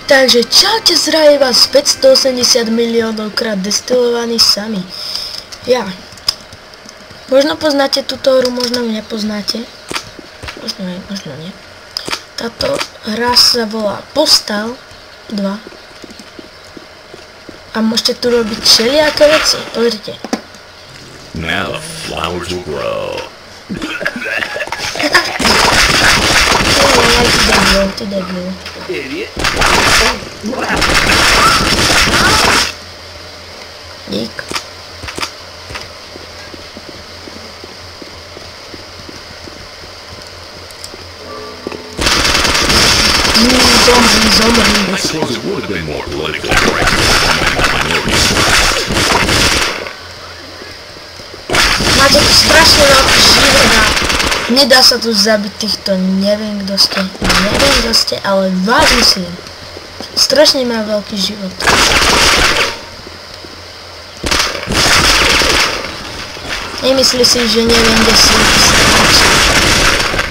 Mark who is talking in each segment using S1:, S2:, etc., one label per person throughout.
S1: Takže čaute, zdraví vás 580 miliónov krát destilovaný sami. Ja. Možno poznáte túto hru, možno nepoznáte. Možno aj, možno nie. Táto hra sa volá Postal 2. A môžete tu robiť všelijaké veci. Pozrite.
S2: Now the flowers will grow.
S1: Ty debil.
S2: Idiot.
S1: Dík. Zomri.
S2: I suppose it would have been more politically correct to comment on minorities.
S1: Máte tu strašne veľký život a nedá sa tu zabiť týchto, neviem kto ste, ale vás myslím. Strašne má veľký život. Nemyslí si, že neviem, kde si.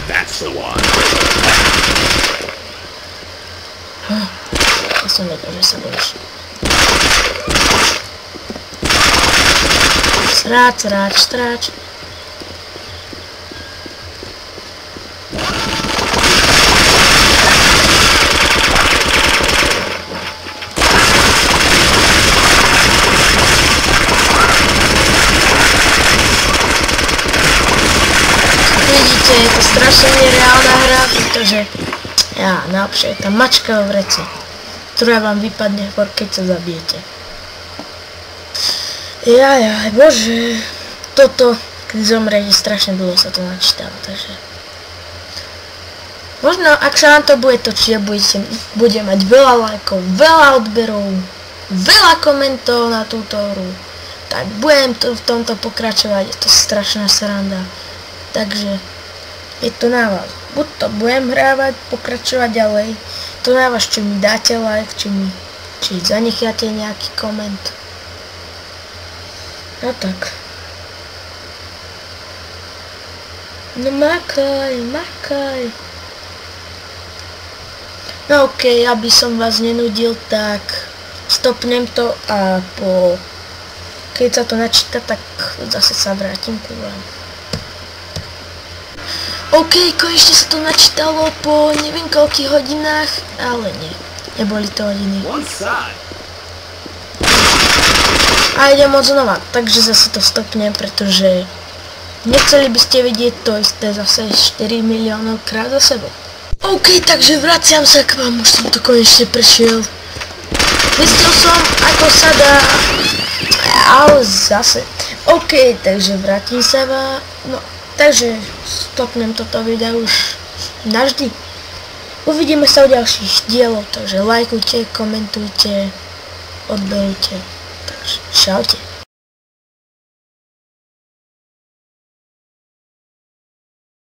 S2: That's the one.
S1: Ja som vedel, že sa bojíš. Stráč. Vidíte, je to strašne nereálna hra, pretože naopšie je tá mačka v vreci, ktorá vám vypadne, keď sa zabijete. Bože, toto, keď zomriete, strašne dlho sa to načítalo, takže... Možno, ak sa vám to bude točiť, bude mať veľa lajkov, veľa odberov, veľa komentov na túto hru, tak budem v tomto pokračovať, je to strašná sranda. Takže, je to na vás. Buď to budem hrávať, pokračovať ďalej, to na vás, či mi dáte like, či zanecháte nejaký koment. No tak. No makaj. No okej, aby som vás nenudil, tak stopnem to a keď sa to načíta, tak zase sa vrátim ku vám. OK, konečne sa to načítalo po neviem koľkých hodinách, ale nie, neboli to hodiny. A idem od znova, takže zase to stopnem, pretože nechceli by ste vidieť to isté zase 4 miliónov krát za sebou. OK, takže vraciam sa k vám, už som to konečne prešiel. Zistil som, ako sa dá, ale zase. OK, takže vrátim sa vám, no, takže stopnem toto video už navždy. Uvidíme sa u ďalších dielov, takže lajkujte, komentujte, odberujte. Takže čaute.